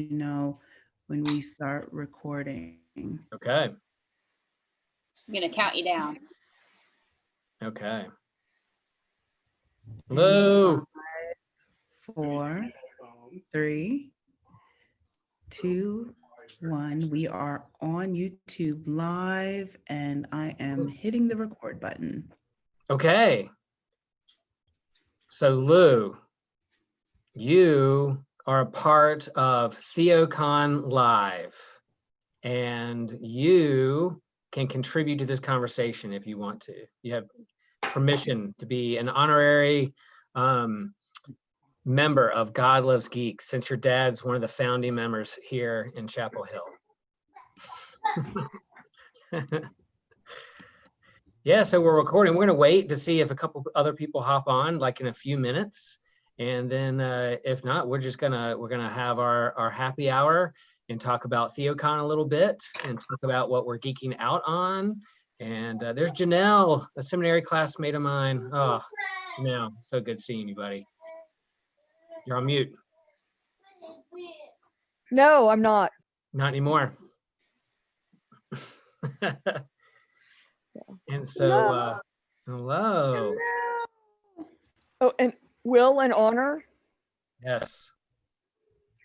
you know when we start recording. Okay. She's gonna count you down. Okay. In Hello. 5, 4, 3, 2, 1. We are on YouTube live, and I am hitting the record button. Okay. So Lou, you are a part of TheoCon Live, and you can contribute to this conversation if you want to. You have permission to be an honorary member of God Loves Geeks, since your dad's one of the founding members here in Chapel Hill. Yeah, so we're recording. We're going to wait to see if a couple other people hop on, like in a few minutes, and then if not, we're gonna have our happy hour and talk about TheoCon a little bit and talk about what we're geeking out on. And there's Janelle, a seminary classmate of mine. Oh, Janelle, so good seeing you, buddy. You're on mute. No, I'm not. Not anymore. And so, hello. Oh, and Will and Honor. Yes.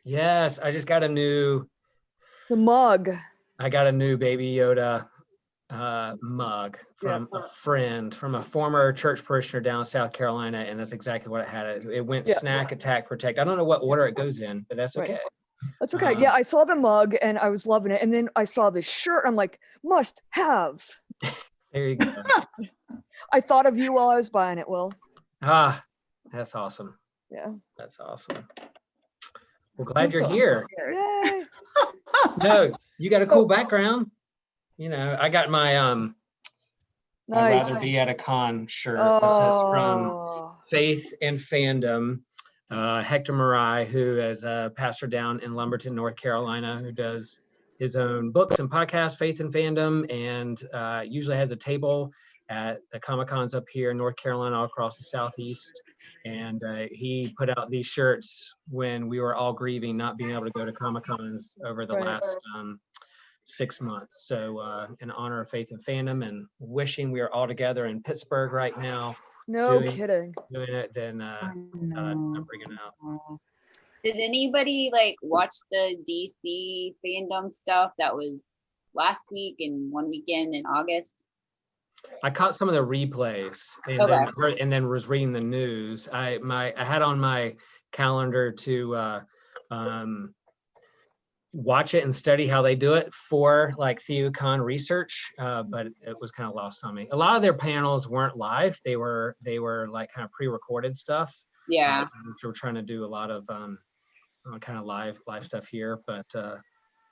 Yes, I just got a new. The mug. I got a new Baby Yoda mug from a friend, from a former church parishioner down in South Carolina, and that's exactly what it had. It went snack, attack, protect. I don't know what order it goes in, but that's okay. That's okay. Yeah, I saw the mug and I was loving it, and then I saw this shirt. I'm like, must have. There you go. I thought of you while I was buying it, Will. Ah, that's awesome. Yeah. That's awesome. Well, glad you're here. Yay. No, you got a cool background. You know, I got my I'd rather be at a con shirt. This is from Faith and Fandom. Hector Marai, who is a pastor down in Lumberton, North Carolina, who does his own books and podcasts, Faith and Fandom, and usually has a table at the Comic-Cons up here in North Carolina, all across the Southeast. And he put out these shirts when we were all grieving not being able to go to Comic-Cons over the last 6 months. So in honor of Faith and Fandom and wishing we are all together in Pittsburgh right now. No kidding. Doing it, then I'm bringing it out. Did anybody like watch the DC fandom stuff that was last week and one weekend in August? I caught some of the replays and then was reading the news. I had on my calendar to watch it and study how they do it for like TheoCon research, but it was kind of lost on me. A lot of their panels weren't live; they were like kind of pre-recorded stuff. Yeah, so we're trying to do a lot of kind of live stuff here, but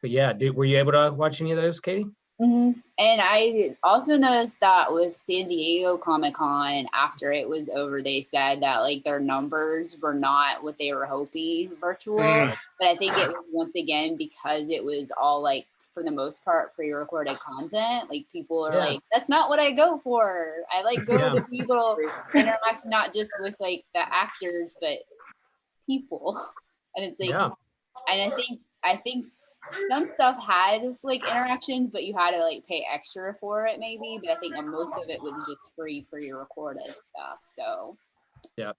yeah, were you able to watch any of those, Katie? Mm-hmm. And I also noticed that with San Diego Comic-Con, after it was over, they said that like their numbers were not what they were hoping virtual. But I think it was once again because it was all like for the most part pre-recorded content. Like people are like, that's not what I go for. I like go to people interact not just with like the actors, but people. And it's like, and I think some stuff had like interactions, but you had to like pay extra for it maybe. But I think most of it was just free pre-recorded stuff. So the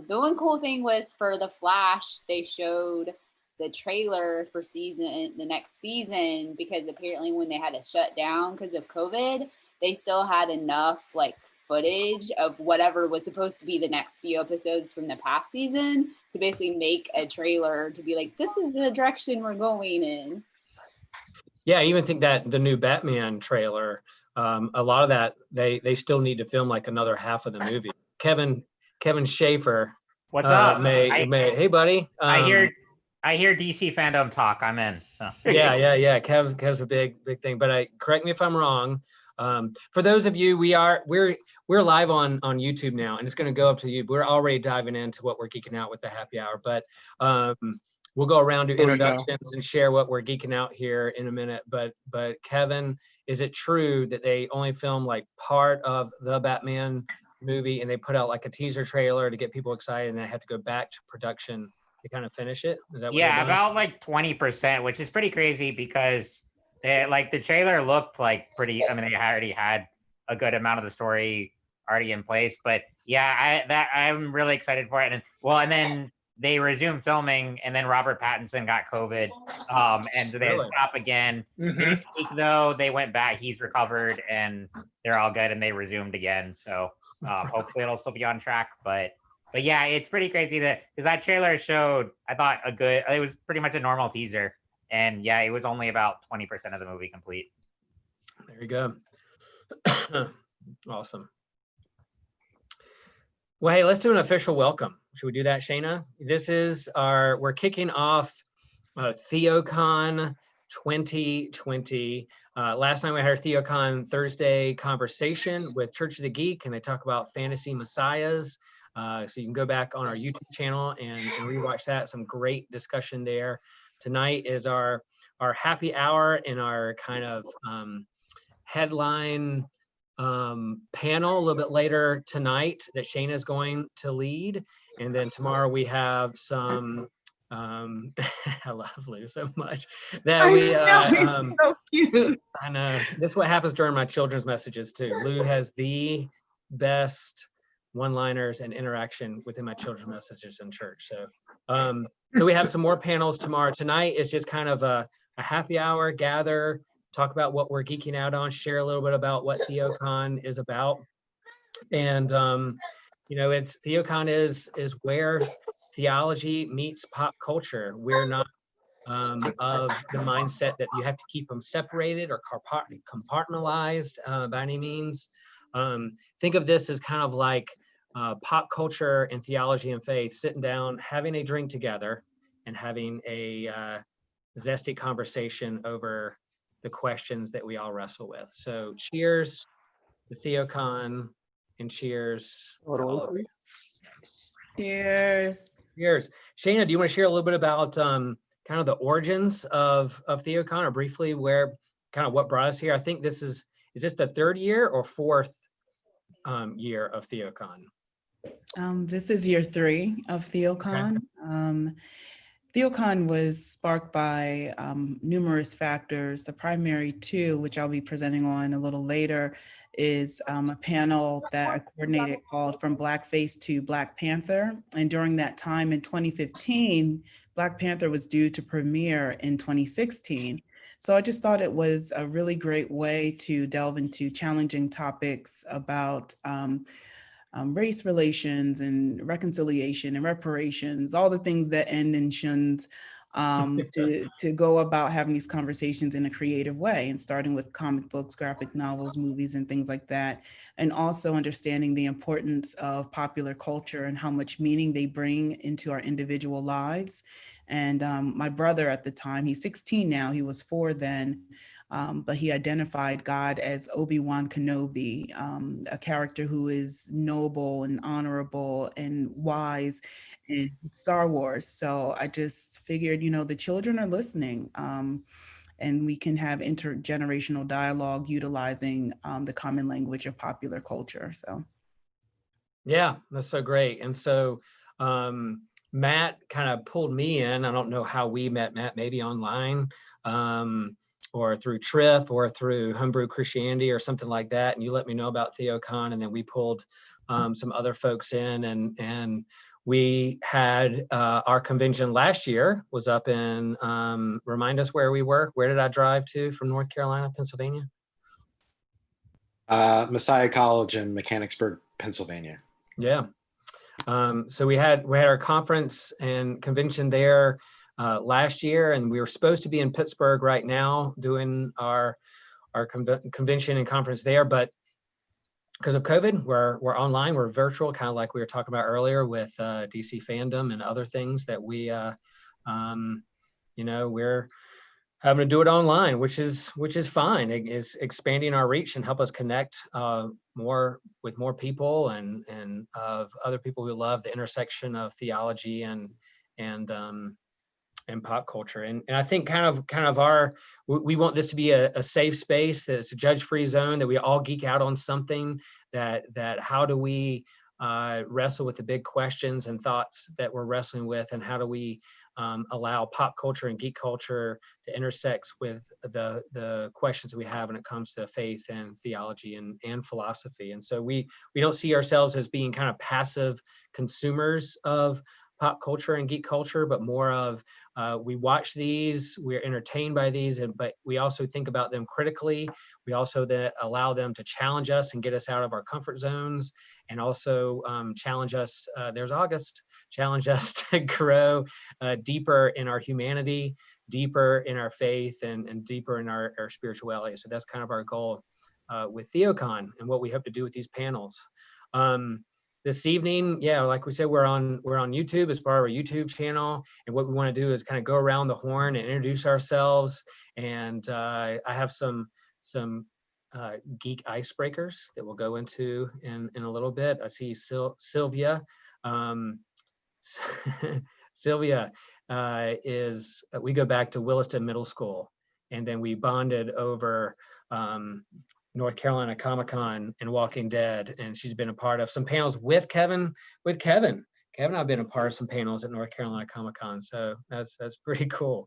one cool thing was for the Flash, they showed the trailer for the next season, because apparently when they had to shut down because of COVID, they still had enough like footage of whatever was supposed to be the next few episodes from the past season to basically make a trailer to be like, this is the direction we're going in. Yeah, I even think that the new Batman trailer, a lot of that they still need to film like another half of the movie. Kevin Schaefer. What's up? Hey buddy. I hear DC fandom talk. I'm in. Yeah. Kev's a big thing. But correct me if I'm wrong. For those of you, we're live on YouTube now, and it's going to go up to you. We're already diving into what we're geeking out with the happy hour, but we'll go around to introductions and share what we're geeking out here in a minute. But Kevin, is it true that they only film like part of the Batman movie and they put out like a teaser trailer to get people excited, and they have to go back to production to kind of finish it? Is that what Yeah, they're doing? about like 20%, which is pretty crazy because like the trailer looked like pretty. I mean, they already had a good amount of the story already in place, but yeah, I'm really excited for it. And then they resumed filming, and then Robert Pattinson got COVID, and they had to Really? stop again. This week though, they went back. He's recovered, and they're all good, and they resumed again. So hopefully it'll still be on track, but yeah, it's pretty crazy because that trailer showed, I thought, it was pretty much a normal teaser. And yeah, it was only about 20% of the movie complete. There you go. Awesome. Well, hey, let's do an official welcome. Should we do that, Shayna? We're kicking off TheoCon 2020. Last night we had our TheoCon Thursday conversation with Church of the Geek, and they talk about fantasy messiahs. So you can go back on our YouTube channel and rewatch that. Some great discussion there. Tonight is our happy hour and our kind of headline panel a little bit later tonight that Shayna is going to lead. And then tomorrow we have some, I love Lou so much that we, he's so cute. I know, this is what happens during my children's messages too. Lou has the best one-liners and interaction within my children's messages in church. So we have some more panels tomorrow. Tonight is just kind of a happy hour, gather, talk about what we're geeking out on, share a little bit about what TheoCon is about. And it's TheoCon is where theology meets pop culture. We're not of the mindset that you have to keep them separated or compartmentalized by any means. Think of this as kind of like pop culture and theology and faith sitting down, having a drink together, and having a zesty conversation over the questions that we all wrestle with. So cheers to TheoCon and cheers to all of you. Cheers. Cheers. Shayna, do you want to share a little bit about kind of the origins of TheoCon, or briefly kind of what brought us here? I think is this the third year or fourth year of TheoCon? This is year 3 of TheoCon. Okay. TheoCon was sparked by numerous factors. The primary 2, which I'll be presenting on a little later, is a panel that I coordinated called From Blackface to Black Panther. And during that time in 2015, Black Panther was due to premiere in 2016. So I just thought it was a really great way to delve into challenging topics about race relations and reconciliation and reparations, all the things that end in shuns, to go about having these conversations in a creative way, and starting with comic books, graphic novels, movies, and things like that. And also understanding the importance of popular culture and how much meaning they bring into our individual lives. And my brother at the time, he's 16 now, he was 4 then, but he identified God as Obi-Wan Kenobi, a character who is noble and honorable and wise in Star Wars. So I just figured, the children are listening, and we can have intergenerational dialogue utilizing the common language of popular culture. So. Yeah, that's so great. And so Matt kind of pulled me in. I don't know how we met Matt, maybe online, or through Trip or through Homebrew Christianity or something like that. And you let me know about TheoCon, and then we pulled some other folks in, and we had our convention last year was up in, remind us where we were. Where did I drive to from North Carolina, Pennsylvania? Messiah College in Mechanicsburg, Pennsylvania. Yeah. So we had our conference and convention there last year, and we were supposed to be in Pittsburgh right now doing our convention and conference there, but because of COVID, we're online, we're virtual, kind of like we were talking about earlier with DC fandom and other things that we, we're having to do it online, which is fine. It is expanding our reach and help us connect more with more people and of other people who love the intersection of theology and pop culture. And I think kind of we want this to be a safe space, that's a judge-free zone, that we all geek out on something, that how do we wrestle with the big questions and thoughts that we're wrestling with, and how do we allow pop culture and geek culture to intersect with the questions we have when it comes to faith and theology and philosophy. And so we don't see ourselves as being kind of passive consumers of pop culture and geek culture, but more of we watch these, we're entertained by these, but we also think about them critically. We also allow them to challenge us and get us out of our comfort zones, and also challenge us, there's August, challenge us to grow deeper in our humanity, deeper in our faith, and deeper in our spirituality. So that's kind of our goal with TheoCon and what we hope to do with these panels. This evening, yeah, like we said, we're on YouTube as part of our YouTube channel, and what we want to do is kind of go around the horn and introduce ourselves. And I have some geek icebreakers that we'll go into in a little bit. I see Sylvia. Sylvia is, we go back to Williston Middle School, and then we bonded over North Carolina Comic-Con and Walking Dead, and she's been a part of some panels with Kevin. Kevin and I've been a part of some panels at North Carolina Comic-Con, so that's pretty cool.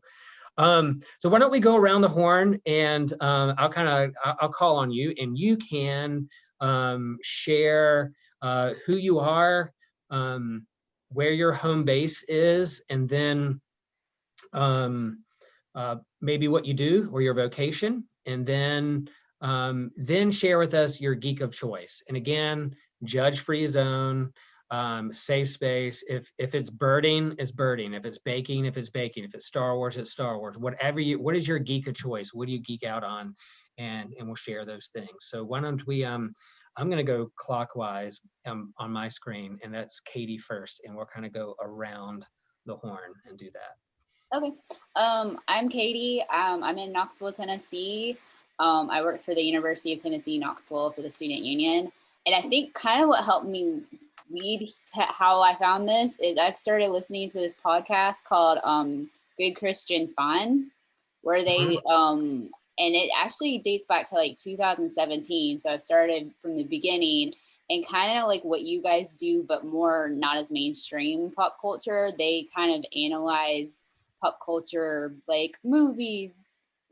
So why don't we go around the horn, and I'll call on you, and you can share who you are, where your home base is, and then maybe what you do or your vocation, and then share with us your geek of choice. And again, judge-free zone, safe space. If it's birding, it's birding. If it's baking, it's baking. If it's Star Wars, it's Star Wars. What is your geek of choice? What do you geek out on? And we'll share those things. So why don't we, I'm gonna go clockwise on my screen, and that's Katie first, and we'll kind of go around the horn and do that. Okay. I'm Katie. I'm in Knoxville, Tennessee. I work for the University of Tennessee, Knoxville, for the student union. And I think kind of what helped me lead to how I found this is I've started listening to this podcast called Good Christian Fun, where they, and it actually dates back to like 2017. So I've started from the beginning, and kind of like what you guys do, but more not as mainstream pop culture. They kind of analyze pop culture, like movies.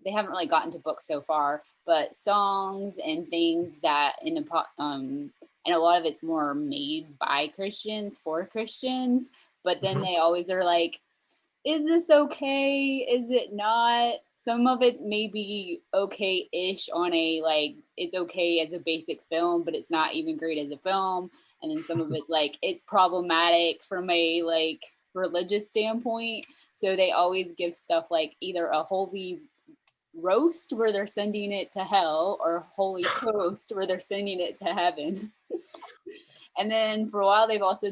They haven't really gotten to books so far, but songs and things that in the pop, and a lot of it's more made by Christians for Christians. But then they always are like, is this okay? Is it not? Some of it may be okay-ish on a, like, it's okay as a basic film, but it's not even great as a film. And then some of it's like, it's problematic from a like religious standpoint. So they always give stuff like either a holy roast where they're sending it to hell, or holy toast where they're sending it to heaven. And then for a while, they've also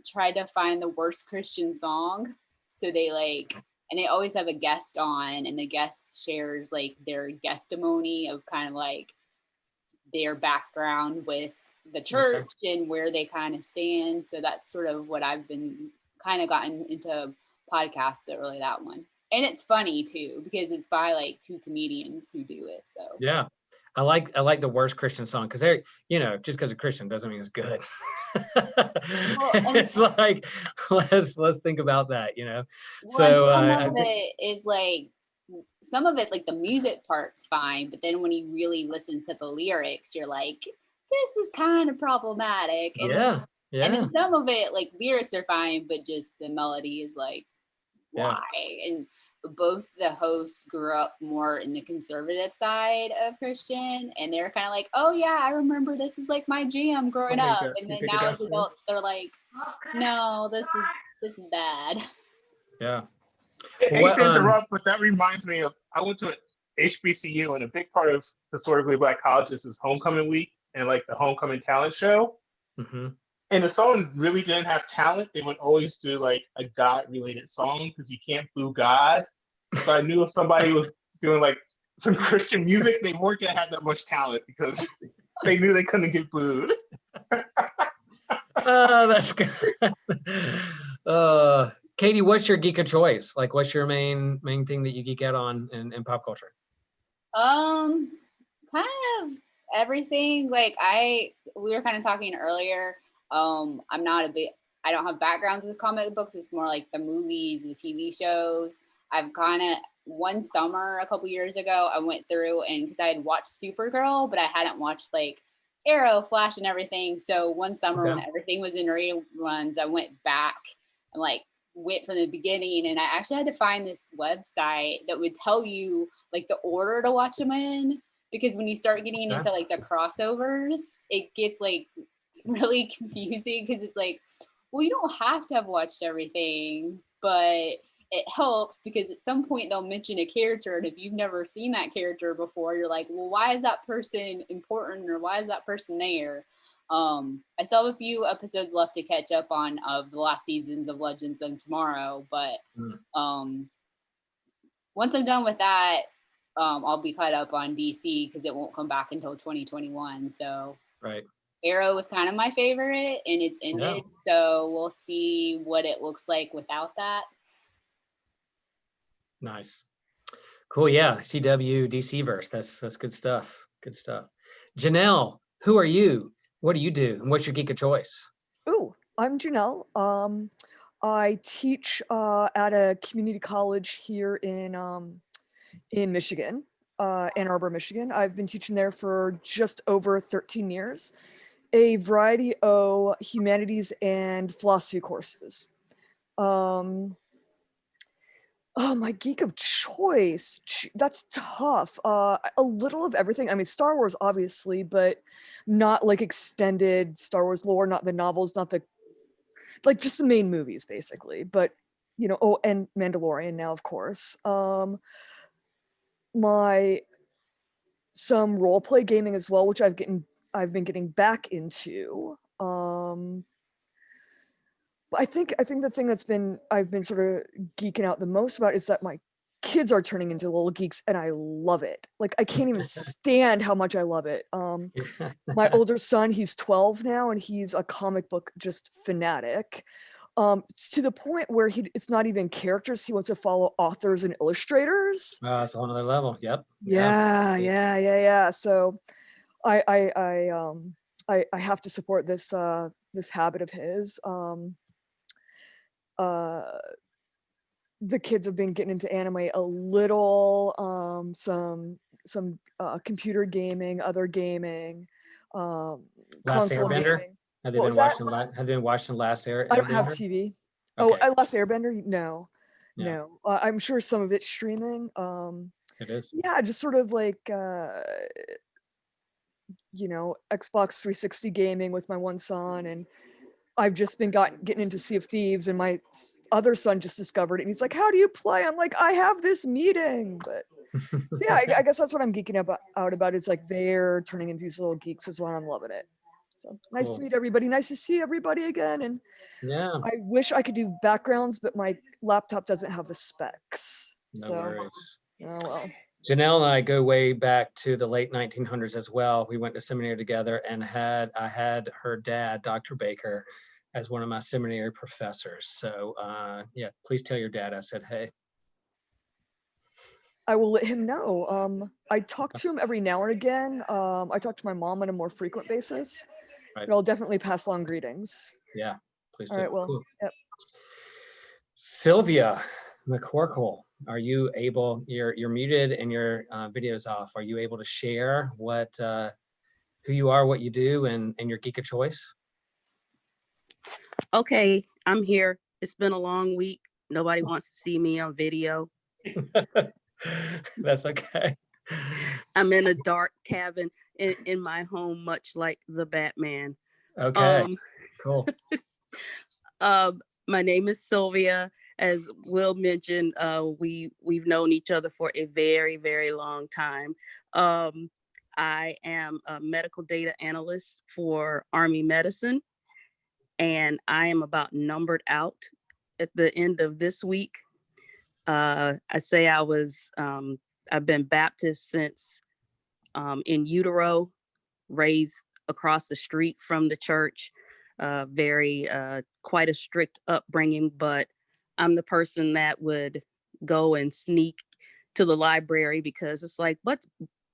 tried to find the worst Christian song. So they like, and they always have a guest on, and the guest shares like their guestimony of kind of like their background with the church and where they kind of stand. So that's sort of what I've been kind of gotten into podcasts, but really that one. And it's funny too, because it's by like two comedians who do it. So yeah, I like the worst Christian song, because they're, just because a Christian doesn't mean it's good. Well, it's like, let's think about that, Well, so some of it is like, some of it, like the music part's fine, but then when you really listen to the lyrics, you're like, this is kind of problematic. And and then some of it, like lyrics are fine, but just the melody is like, why? And both the hosts grew up more in the conservative side of Christian, and they're kind of like, oh yeah, I remember this was like my jam growing up. And then now as adults, they're like, no, this is bad. Yeah. I hate to interrupt, but that reminds me of, I went to HBCU, and a big part of historically Black colleges is homecoming week and like the homecoming talent show. And if someone really didn't have talent, they would always do like a God-related song, because you can't boo God. So I knew if somebody was doing like some Christian music, they weren't gonna have that much talent, because they knew they couldn't get booed. Oh, that's good. Katie, what's your geek of choice? Like, what's your main thing that you geek out on in pop culture? Kind of everything. Like we were kind of talking earlier. I'm not a big, I don't have backgrounds with comic books. It's more like the movies, the TV shows. I've kind of, one summer a couple years ago, I went through and because I had watched Supergirl, but I hadn't watched like Arrow, Flash, and everything. So one summer when everything was in reruns, I went back and like went from the beginning, and I actually had to find this website that would tell you like the order to watch them in, because when you start getting into like the crossovers, it gets like really confusing because it's like, well, you don't have to have watched everything, but it helps because at some point they'll mention a character, and if you've never seen that character before, you're like, well, why is that person important, or why is that person there? I still have a few episodes left to catch up on of the last seasons of Legends of Tomorrow, but once I'm done with that, I'll be caught up on DC because it won't come back until 2021. So Arrow was kind of my favorite, and it's ended, so we'll see what it looks like without that. Nice. Cool. Yeah. CW DC verse. That's good stuff. Good stuff. Janelle, who are you? What do you do? And what's your geek of choice? Ooh, I'm Janelle. I teach at a community college here in Michigan, Ann Arbor, Michigan. I've been teaching there for just over 13 years, a variety of humanities and philosophy courses. Oh, my geek of choice. That's tough. A little of everything. I mean, Star Wars, obviously, but not like extended Star Wars lore, not the novels, not the, like just the main movies, basically. But, you know, oh, and Mandalorian now, of course. Some role play gaming as well, which I've been getting back into. I think the thing I've been sort of geeking out the most about is that my kids are turning into little geeks, and I love it. Like, I can't even stand how much I love it. My older son, he's 12 now, and he's a comic book just fanatic, to the point where it's not even characters. He wants to follow authors and illustrators. It's on another level. Yep. Yeah. So I have to support this this habit of his. The kids have been getting into anime a little, some computer gaming, other gaming, console gaming. Have they been watching? Have they been watching Last Airbender? I don't have TV. Okay. Oh, Last Airbender? No. I'm sure some of it's streaming. It is. Yeah, just sort of like Xbox 360 gaming with my one son, and I've just been getting into Sea of Thieves, and my other son just discovered it, and he's like, how do you play? I'm like, I have this meeting. But so yeah, I guess that's what I'm geeking out about is like they're turning into these little geeks as well. I'm loving it. So nice to meet everybody. Nice to see everybody again. And I wish I could do backgrounds, but my laptop doesn't have the specs. No worries. Oh well. Janelle and I go way back to the late 1900s as well. We went to seminary together, and I had her dad, Dr. Baker, as one of my seminary professors. So yeah, please tell your dad I said hey. I will let him know. I talk to him every now and again. I talk to my mom on a more frequent basis, but I'll definitely pass along greetings. Yeah, please do. All right, well, cool. Yep. Sylvia McCorkle, are you able, you're muted and your video's off. Are you able to share who you are, what you do, and your geek of choice? Okay, I'm here. It's been a long week. Nobody wants to see me on video. That's okay. I'm in a dark cabin in my home, much like the Batman. Okay, cool. My name is Sylvia. As Will mentioned, we've known each other for a very, very long time. I am a medical data analyst for Army Medicine, and I am about numbered out at the end of this week. I say I've been Baptist since in utero, raised across the street from the church, quite a strict upbringing, but I'm the person that would go and sneak to the library because it's like,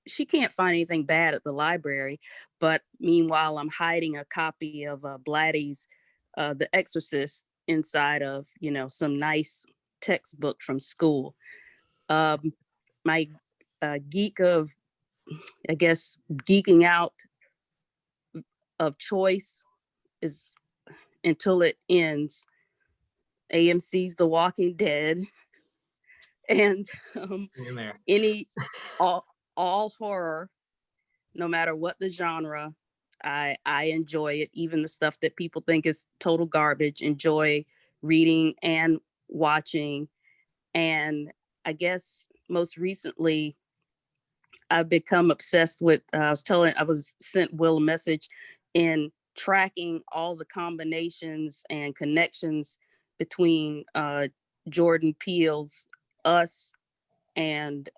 she can't find anything bad at the library, but meanwhile, I'm hiding a copy of Blatty's The Exorcist inside of, some nice textbook from school. My geek of, I guess, geeking out of choice is Until It Ends, AMC's The Walking Dead, and all horror, no matter what the genre. I enjoy it, even the stuff that people think is total garbage. Enjoy reading and watching. And I guess most recently, I've become obsessed with. I was sent Will a message in tracking all the combinations and connections between Jordan Peele's Us and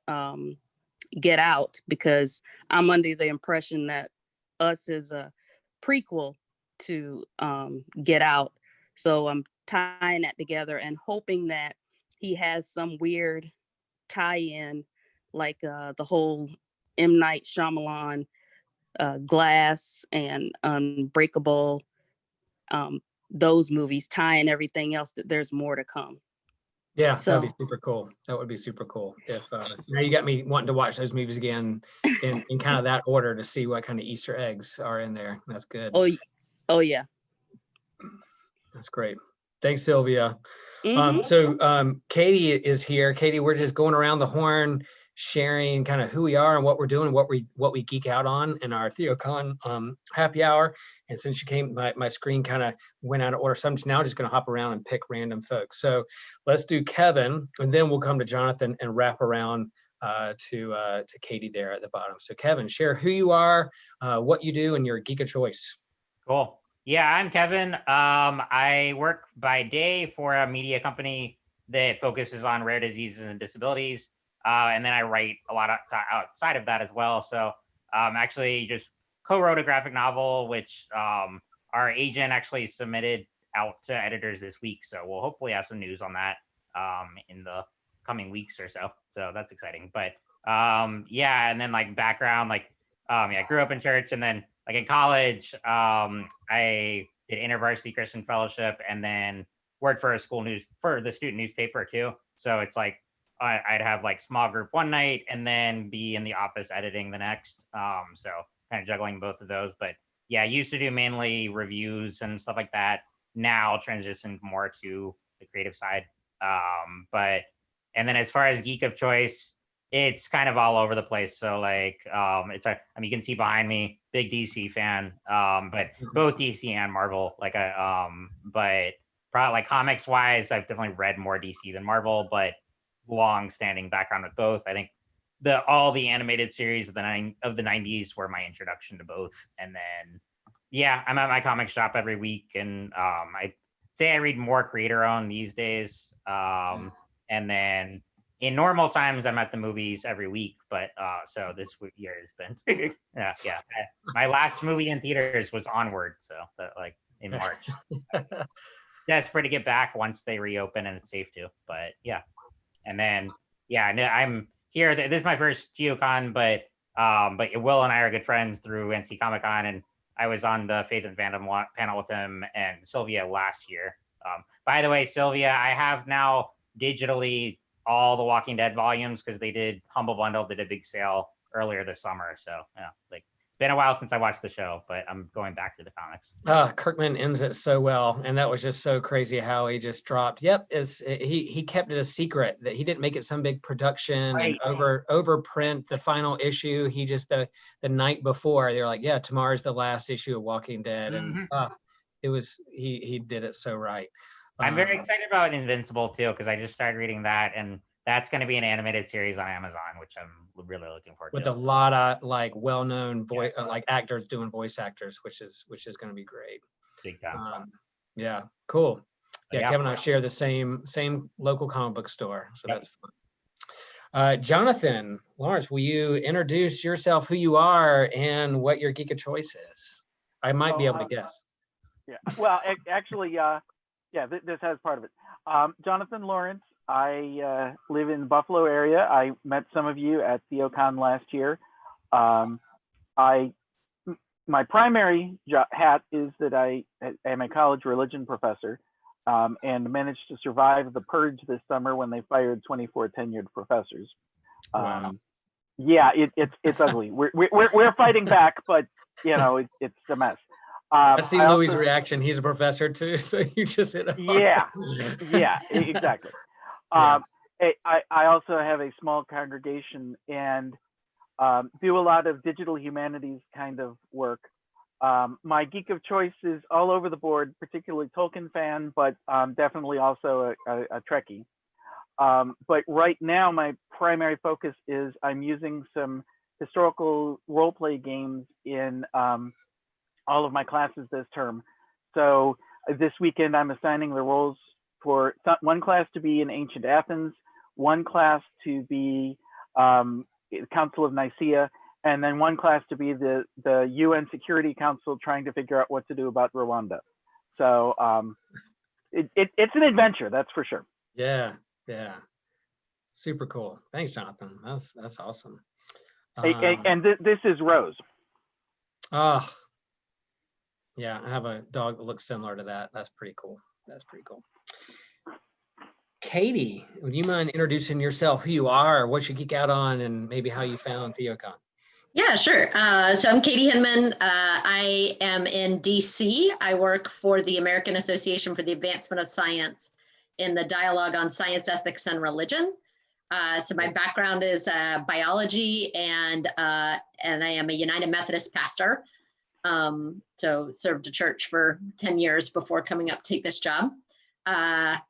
Get Out, because I'm under the impression that Us is a prequel to Get Out. So I'm tying that together and hoping that he has some weird tie-in, like the whole M. Night Shyamalan Glass and Unbreakable, those movies, tying everything else, that there's more to come. Yeah, that would be super cool. That would be super cool. If now you got me wanting to watch those movies again in kind of that order to see what kind of Easter eggs are in there. That's good. Oh yeah. That's great. Thanks, Sylvia. Mm-hmm. So Katie is here. Katie, we're just going around the horn, sharing kind of who we are and what we're doing, what we geek out on in our TheoCon happy hour. And since you came, my screen kind of went out of order. So I'm now just going to hop around and pick random folks. So let's do Kevin, and then we'll come to Jonathan and wrap around to Katie there at the bottom. So Kevin, share who you are, what you do, and your geek of choice. Cool. Yeah, I'm Kevin. I work by day for a media company that focuses on rare diseases and disabilities. And then I write a lot outside of that as well. So actually just co-wrote a graphic novel, which our agent actually submitted out to editors this week. So we'll hopefully have some news on that in the coming weeks or so. So that's exciting. But yeah, and then like background, like I grew up in church, and then like in college, I did InterVarsity Christian Fellowship, and then worked for the student newspaper too. So it's like I'd have like small group one night and then be in the office editing the next. So kind of juggling both of those. But yeah, I used to do mainly reviews and stuff like that. Now transitioned more to the creative side. And then as far as geek of choice, it's kind of all over the place. So like, you can see behind me, big DC fan, but both DC and Marvel. Like but probably like comics wise, I've definitely read more DC than Marvel, but long-standing background with both. I think all the animated series of the 90s were my introduction to both. And then yeah, I'm at my comic shop every week, and I say I read more creator-owned these days. And then in normal times, I'm at the movies every week, but so this year has been yeah. My last movie in theaters was Onward, so like in March. Desperate to get back once they reopen and it's safe to. But yeah, and then yeah, I'm here. This is my first TheoCon, but Will and I are good friends through NC Comic Con, and I was on the Faith and Fandom panel with him and Sylvia last year. By the way, Sylvia, I have now digitally all the Walking Dead volumes because they did Humble Bundle, did a big sale earlier this summer. So yeah, like been a while since I watched the show, but I'm going back to the comics. Kirkman ends it so well, and that was just so crazy how he just dropped. Yep, he kept it a secret that he didn't make it some big production and overprint the final issue. He just the night before they were like, yeah, tomorrow's the last issue of Walking Dead, and it was he did it so right. I'm very excited about Invincible too, because I just started reading that, and that's going to be an animated series on Amazon, which I'm really looking forward to. With a lot of like well-known voice, like actors doing voice actors, which is going to be great. Big time. Yeah, cool. Yeah, Kevin and I share the same local comic book store, so that's fun. Jonathan Lawrence, will you introduce yourself, who you are, and what your geek of choice is? I might be able to guess. Yeah. Well, actually, this has part of it. Jonathan Lawrence. I live in the Buffalo area. I met some of you at TheoCon last year. My primary hat is that I am a college religion professor, and managed to survive the purge this summer when they fired 24 tenured professors. Wow. Yeah, it's ugly. We're fighting back, but it's a mess. I see Louis' reaction. He's a professor too, so you just hit a yeah, exactly. Yeah. I also have a small congregation and do a lot of digital humanities kind of work. My geek of choice is all over the board, particularly Tolkien fan, but definitely also a Trekkie. But right now, my primary focus is I'm using some historical role-play games in all of my classes this term. So this weekend, I'm assigning the roles for one class to be in ancient Athens, one class to be Council of Nicaea, and then one class to be the UN Security Council trying to figure out what to do about Rwanda. So it's an adventure, that's for sure. Yeah. Super cool. Thanks, Jonathan. That's awesome. And this is Rose. Oh, yeah, I have a dog that looks similar to that. That's pretty cool. Katie, would you mind introducing yourself, who you are, what you geek out on, and maybe how you found TheoCon? Yeah, sure. So I'm Katie Hinman. I am in DC. I work for the American Association for the Advancement of Science in the Dialogue on Science, Ethics, and Religion. So my background is biology, and I am a United Methodist pastor. So served a church for 10 years before coming up to take this job. I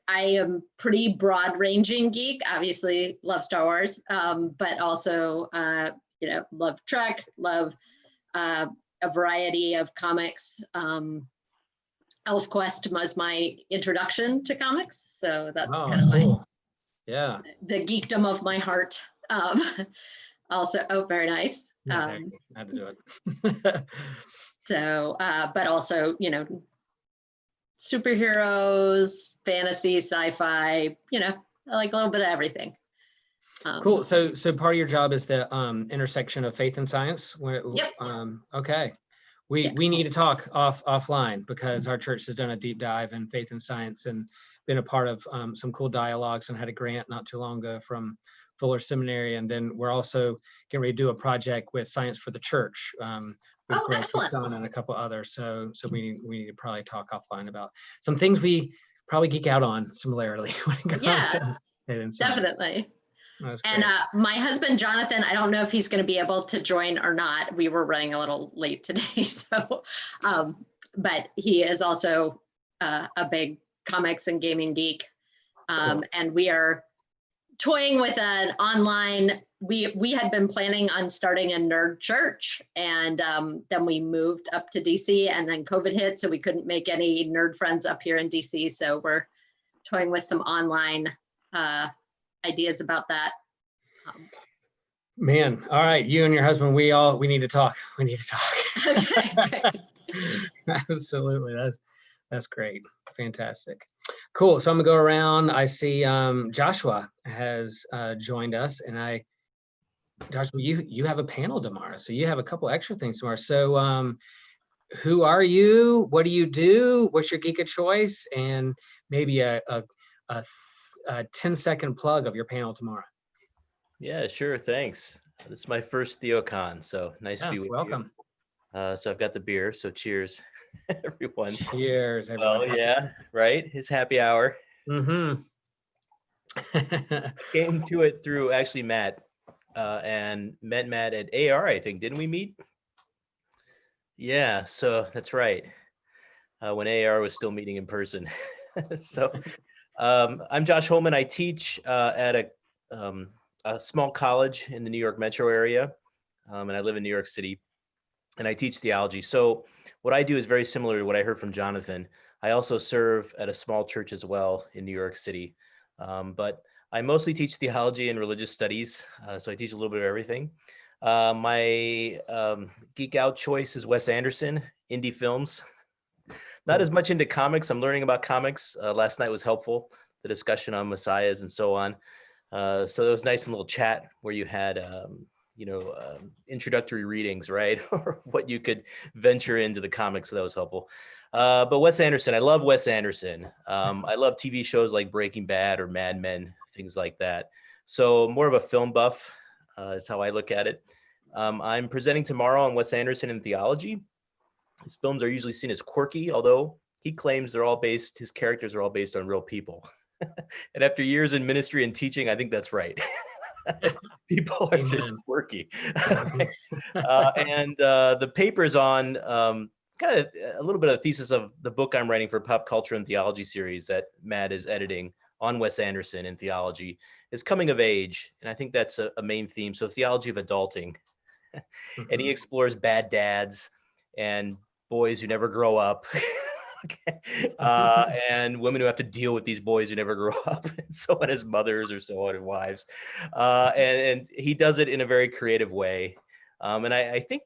am pretty broad-ranging geek. Obviously, love Star Wars, but also love Trek, love a variety of comics. ElfQuest was my introduction to comics, so that's kind of cool. the geekdom of my heart. Also, very nice. I had to do it. So, but also, superheroes, fantasy, sci-fi, I like a little bit of everything. Cool. So part of your job is the intersection of faith and science. Yep. Okay. We need to talk offline because our church has done a deep dive in faith and science and been a part of some cool dialogues and had a grant not too long ago from Fuller Seminary. And then we're also getting ready to do a project with Science for the Church with Greg Son and a couple others. So we need to probably talk offline about some things we probably geek out on similarly when it comes to faith and science. Definitely. And my husband, Jonathan, I don't know if he's going to be able to join or not. We were running a little late today. So, but he is also a big comics and gaming geek. And we are toying with an online, we had been planning on starting a nerd church, and then we moved up to DC, and then COVID hit, so we couldn't make any nerd friends up here in DC. So we're toying with some online ideas about that. Man, all right, you and your husband, we need to talk. Okay. Absolutely, that's great, fantastic, cool. So I'm gonna go around. I see Joshua has joined us, and Joshua, you have a panel tomorrow, so you have a couple extra things tomorrow. So who are you? What do you do? What's your geek of choice? And maybe a 10-second plug of your panel tomorrow. Yeah, sure. Thanks. This is my first TheoCon, so nice to be with you. Welcome. So I've got the beer, so cheers, everyone. Cheers, everyone. Oh, yeah, right? His happy hour. Mm-hmm. Came to it through actually Matt, and met Matt at AR, I think. Didn't we meet? Yeah, so that's right. When AR was still meeting in person. So I'm Josh Holman. I teach at a small college in the New York metro area, and I live in New York City, and I teach theology. So what I do is very similar to what I heard from Jonathan. I also serve at a small church as well in New York City, but I mostly teach theology and religious studies, so I teach a little bit of everything. My geek out choice is Wes Anderson, indie films. Not as much into comics. I'm learning about comics. Last night was helpful, the discussion on messiahs and so on. So it was nice and little chat where you had introductory readings, right? Or what you could venture into the comics. So that was helpful. But Wes Anderson, I love Wes Anderson. I love TV shows like Breaking Bad or Mad Men, things like that. So more of a film buff is how I look at it. I'm presenting tomorrow on Wes Anderson and theology. His films are usually seen as quirky, although he claims his characters are all based on real people. And after years in ministry and teaching, I think that's right. People are just quirky. And the paper is on kind of a little bit of a thesis of the book I'm writing for Pop Culture and Theology series that Matt is editing on Wes Anderson and theology, is coming of age. And I think that's a main theme. So theology of adulting. And he explores bad dads and boys who never grow up. And women who have to deal with these boys who never grow up, and so on as mothers or so on as wives. And he does it in a very creative way. And I think,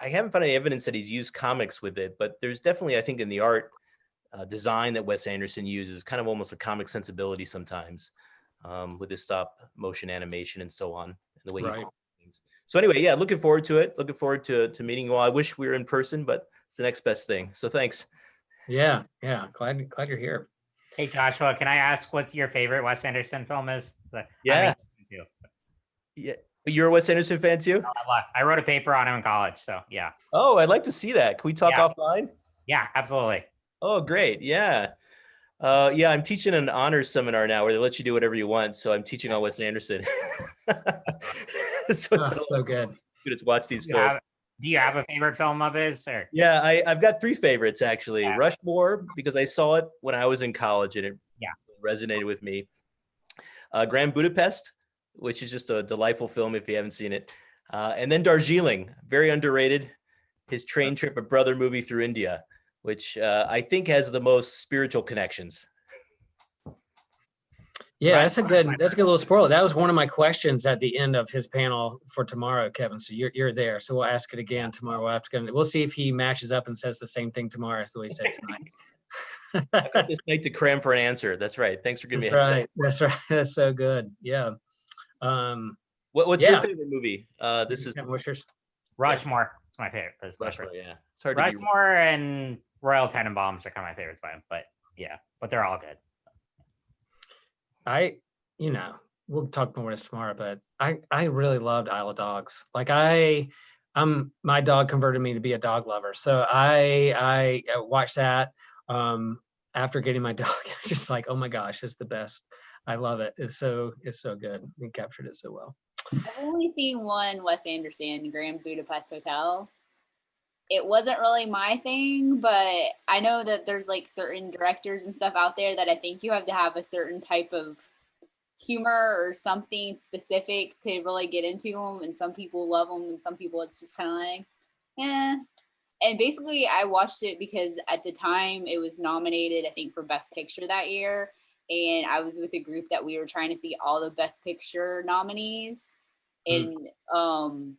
I haven't found any evidence that he's used comics with it, but there's definitely, I think, in the art design that Wes Anderson uses, kind of almost a comic sensibility sometimes with his stop motion animation and so on, and the way he things. So anyway, yeah, looking forward to it. Looking forward to meeting you all. I wish we were in person, but it's the next best thing. So thanks. Yeah. Glad you're here. Hey, Joshua, can I ask what your favorite Wes Anderson film is? Yeah. Yeah. You're a Wes Anderson fan too? I wrote a paper on him in college, so yeah. Oh, I'd like to see that. Can we talk offline? Yeah, absolutely. Oh, great. Yeah. I'm teaching an honors seminar now where they let you do whatever you want. So I'm teaching on Wes Anderson. So it's so good. Good to watch these films. Do you have a favorite film of his? Or? Yeah, I've got 3 favorites actually. Yeah. Rushmore, because I saw it when I was in college and it resonated with me. Grand Budapest, which is just a delightful film if you haven't seen it. And then Darjeeling, very underrated. His train trip, a brother movie through India, which I think has the most spiritual connections. Yeah, that's a good little spoiler. That was one of my questions at the end of his panel for tomorrow, Kevin. So you're there. So we'll ask it again tomorrow. We'll see if he matches up and says the same thing tomorrow as the way he said tonight. I got this night to cram for an answer. That's right. Thanks for giving me. That's right. That's so good. Yeah. What's your favorite movie? This is Rushmore. It's my favorite. Rushmore. Yeah, it's hard Rushmore and Royal Tenenbaums are kind of my favorites by him, but they're all good. We'll talk more this tomorrow, but I really loved Isle of Dogs. Like my dog converted me to be a dog lover. So I watched that after getting my dog. I was just like, oh my gosh, it's the best. I love it. It's so good. He captured it so well. I've only seen one Wes Anderson, Grand Budapest Hotel. It wasn't really my thing, but I know that there's like certain directors and stuff out there that I think you have to have a certain type of humor or something specific to really get into them. And some people love them and some people it's just kind of like, And basically I watched it because at the time it was nominated, I think, for Best Picture that year. And I was with a group that we were trying to see all the Best Picture nominees. And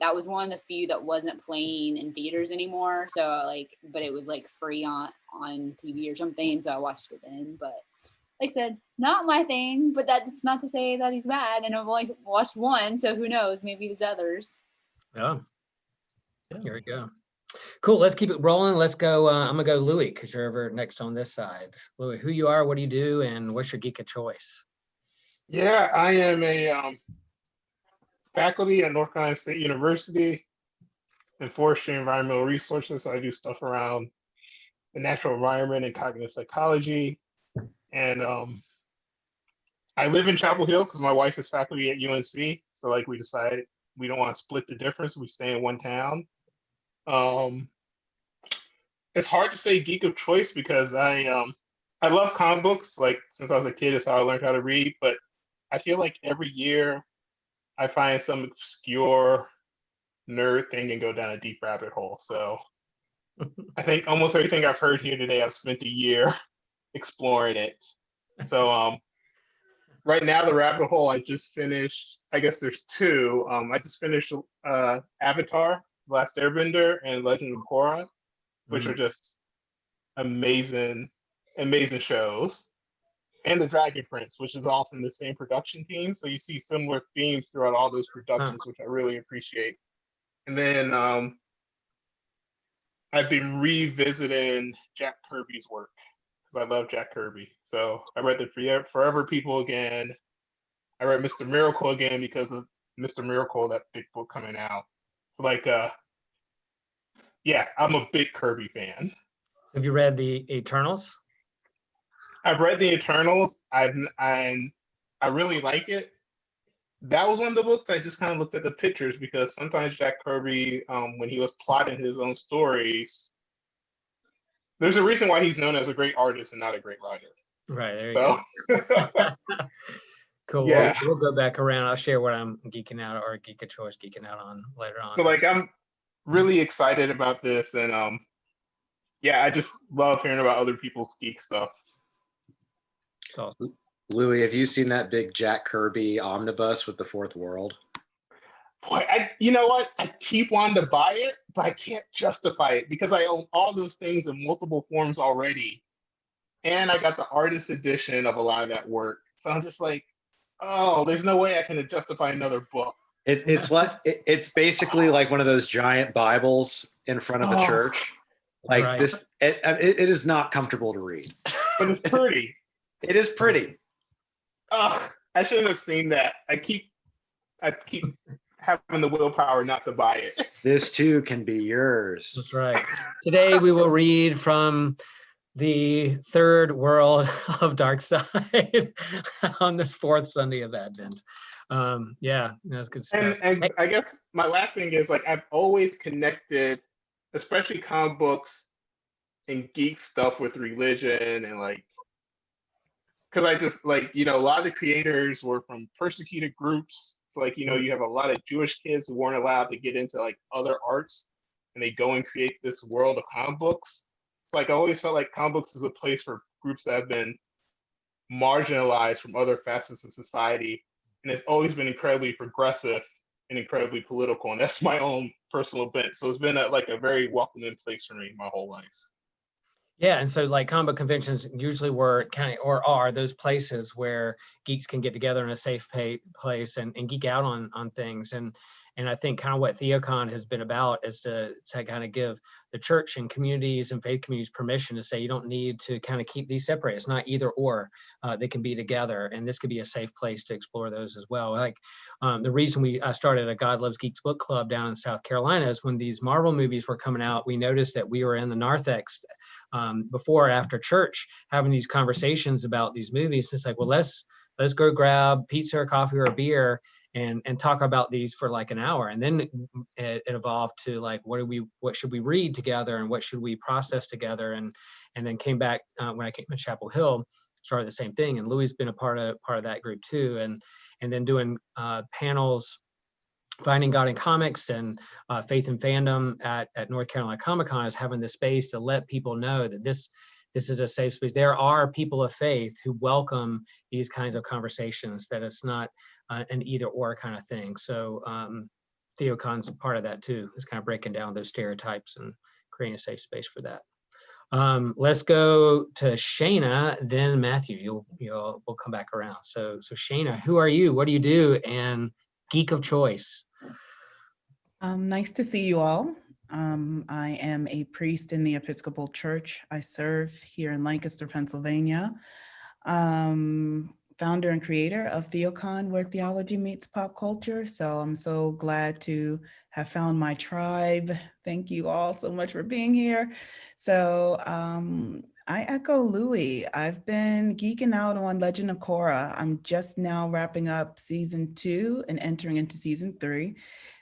that was one of the few that wasn't playing in theaters anymore. So but it was like free on TV or something. So I watched it then. But like I said, not my thing, but that's not to say that he's bad. And I've only watched one. So who knows? Maybe there's others. Yeah. Here we go. Cool. Let's keep it rolling. Let's go. I'm going to go Louis because you're over next on this side. Louis, who you are, what do you do, and what's your geek of choice? Yeah, I am a faculty at North Carolina State University in forestry and environmental resources. So I do stuff around the natural environment and cognitive psychology. And I live in Chapel Hill because my wife is faculty at UNC. So we decided we don't want to split the difference. We stay in one town. It's hard to say geek of choice because I love comic books. Since I was a kid, it's how I learned how to read. But I feel like every year I find some obscure nerd thing and go down a deep rabbit hole. So I think almost everything I've heard here today, I've spent a year exploring it. So right now, the rabbit hole I just finished, I guess there's 2. I just finished Avatar, The Last Airbender, and Legend of Korra, which are just amazing shows. and the Dragon Prince, which is all from the same production team. So you see similar themes throughout all those productions, which I really appreciate. And then I've been revisiting Jack Kirby's work because I love Jack Kirby. So I read the Forever People again. I read Mr. Miracle again because of Mr. Miracle, that big book coming out. So like, yeah, I'm a big Kirby fan. Have you read the Eternals? I've read the Eternals. I really like it. That was one of the books I just kind of looked at the pictures because sometimes Jack Kirby, when he was plotting his own stories, there's a reason why he's known as a great artist and not a great writer. Right, there you go. Cool. Yeah. We'll go back around. I'll share what I'm geeking out or geek of choice geeking out on later on. So like I'm really excited about this, and yeah, I just love hearing about other people's geek stuff. It's awesome. Louis, have you seen that big Jack Kirby omnibus with the fourth world? Boy, you know what? I keep wanting to buy it, but I can't justify it because I own all those things in multiple forms already. And I got the artist edition of a lot of that work. So I'm just like, oh, there's no way I can justify another book. It's basically like one of those giant Bibles in front of a church. Like right. this, it is not comfortable to read. But it's pretty. It is pretty. Oh, I shouldn't have seen that. I keep having the willpower not to buy it. This too can be yours. That's right. Today we will read from the third world of Dark Side on this fourth Sunday of Advent. Yeah, that's good stuff. And I guess my last thing is like I've always connected, especially comic books and geek stuff with religion and like, because I just like, a lot of the creators were from persecuted groups. So like, you have a lot of Jewish kids who weren't allowed to get into like other arts and they go and create this world of comic books. It's like I always felt like comic books is a place for groups that have been marginalized from other facets of society. And it's always been incredibly progressive and incredibly political. And that's my own personal bent. So it's been like a very welcoming place for me my whole life. Yeah, and so like comic book conventions usually were are those places where geeks can get together in a safe place and geek out on things. And I think kind of what TheoCon has been about is to kind of give the church and communities and faith communities permission to say you don't need to kind of keep these separate. It's not either or. They can be together, and this could be a safe place to explore those as well. Like the reason I started a God Loves Geeks book club down in South Carolina is when these Marvel movies were coming out, we noticed that we were in the narthex before or after church having these conversations about these movies. It's like, well, let's go grab pizza or coffee or a beer and talk about these for like an hour. And then it evolved to like, what should we read together and what should we process together? And then came back when I came to Chapel Hill, started the same thing. And Louis has been a part of that group too. And then doing panels, Finding God in Comics and Faith and Fandom at North Carolina Comic-Con is having the space to let people know that this is a safe space. There are people of faith who welcome these kinds of conversations, that it's not an either or kind of thing. So TheoCon's a part of that too. It's kind of breaking down those stereotypes and creating a safe space for that. Let's go to Shayna, then Matthew. We'll come back around. So Shayna, who are you? What do you do? And geek of choice. Nice to see you all. I am a priest in the Episcopal Church. I serve here in Lancaster, Pennsylvania. Founder and creator of TheoCon, where theology meets pop culture. So I'm so glad to have found my tribe. Thank you all so much for being here. So I echo Louis. I've been geeking out on Legend of Korra. I'm just now wrapping up season 2 and entering into season 3.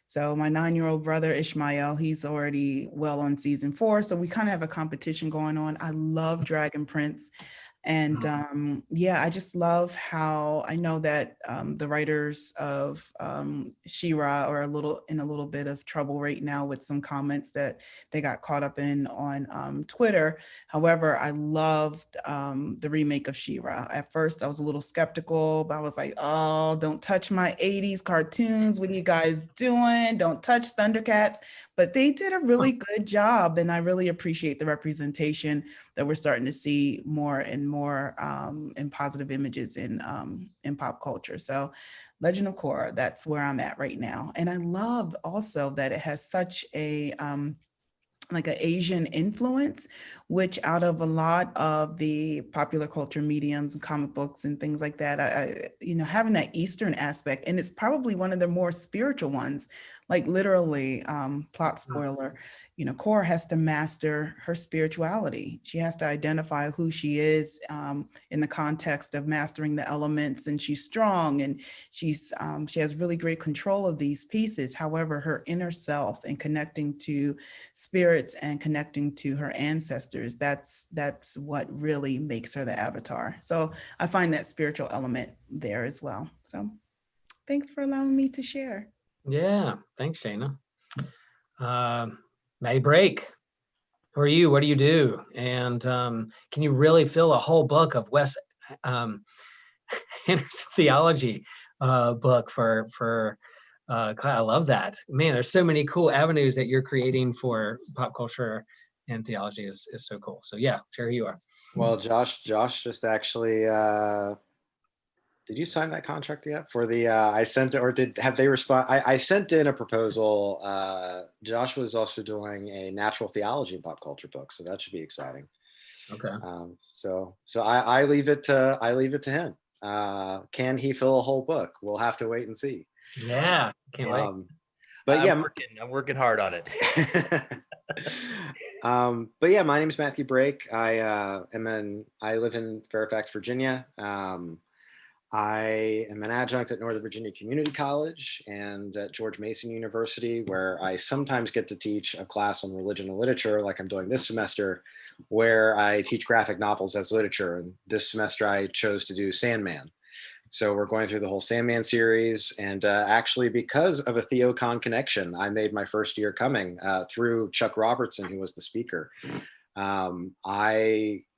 So my 9-year-old brother, Ishmael, he's already well on season 4. So we kind of have a competition going on. I love Dragon Prince. And yeah, I just love how I know that the writers of She-Ra are in a little bit of trouble right now with some comments that they got caught up in on Twitter. However, I loved the remake of She-Ra. At first, I was a little skeptical, but I was like, oh, don't touch my 80s cartoons. What are you guys doing? Don't touch Thundercats. But they did a really good job, and I really appreciate the representation that we're starting to see more and more more and positive images in pop culture. So Legend of Korra, that's where I'm at right now. And I love also that it has such a like an Asian influence, which out of a lot of the popular culture mediums and comic books and things like that, having that Eastern aspect, and it's probably one of the more spiritual ones, like literally, plot spoiler, Korra has to master her spirituality. She has to identify who she is in the context of mastering the elements, and she's strong and she has really great control of these pieces. However, her inner self and connecting to spirits and connecting to her ancestors, that's what really makes her the avatar. So I find that spiritual element there as well. So thanks for allowing me to share. Yeah, thanks, Shayna. Maddie Brake, who are you? What do you do? And can you really fill a whole book of Wes Anderson's theology book for I love that. Man, there's so many cool avenues that you're creating for pop culture and theology is so cool. So yeah, share who you are. Well, Josh just actually, did you sign that contract yet for the, I sent it, or have they respond? I sent in a proposal. Josh was also doing a natural theology and pop culture book. So that should be exciting. Okay. So I leave it to him. Can he fill a whole book? We'll have to wait and see. Yeah, can't wait. But yeah, I'm working hard on it. But yeah, my name is Matthew Brake. I live in Fairfax, Virginia. I am an adjunct at Northern Virginia Community College and at George Mason University, where I sometimes get to teach a class on religion and literature, like I'm doing this semester, where I teach graphic novels as literature. And this semester I chose to do Sandman. So we're going through the whole Sandman series. And actually, because of a TheoCon connection, I made my first year coming through Chuck Robertson, who was the speaker.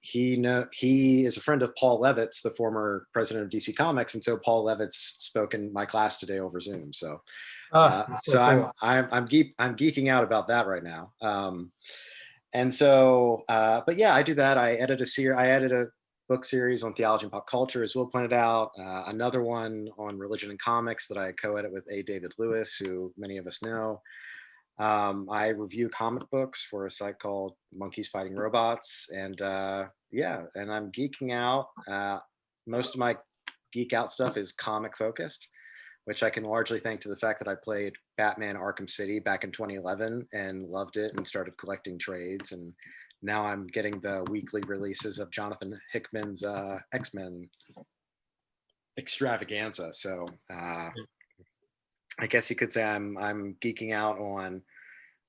He is a friend of Paul Levitz, the former president of DC Comics, and so Paul Levitz spoke in my class today over Zoom. So, cool. I'm geeking out about that right now. But yeah, I do that. I edit a book series on theology and pop culture, as Will pointed out. Another one on religion and comics that I co-edit with A. David Lewis, who many of us know. I review comic books for a site called Monkeys Fighting Robots, and and I'm geeking out. Most of my geek out stuff is comic focused, which I can largely thank to the fact that I played Batman Arkham City back in 2011 and loved it and started collecting trades, and now I'm getting the weekly releases of Jonathan Hickman's X-Men extravaganza. So I guess you could say I'm geeking out on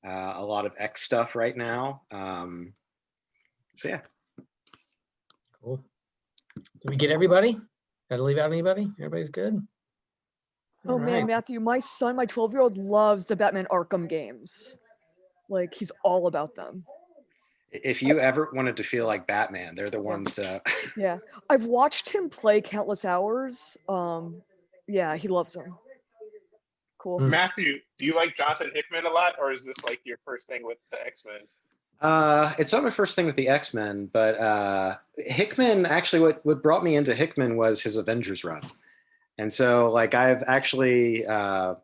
a lot of X stuff right now. So yeah. Cool. Did we get everybody? Got to leave out anybody? Everybody's good? Oh man, Matthew, my son, my 12-year-old loves the Batman Arkham games. Like, he's all about them. If you ever wanted to feel like Batman, they're the ones to. Yeah, I've watched him play countless hours. Yeah, he loves them. Cool. Matthew, do you like Jonathan Hickman a lot, or is this like your first thing with the X-Men? It's not my first thing with the X-Men, but Hickman, actually what brought me into Hickman was his Avengers run. And so like I've actually for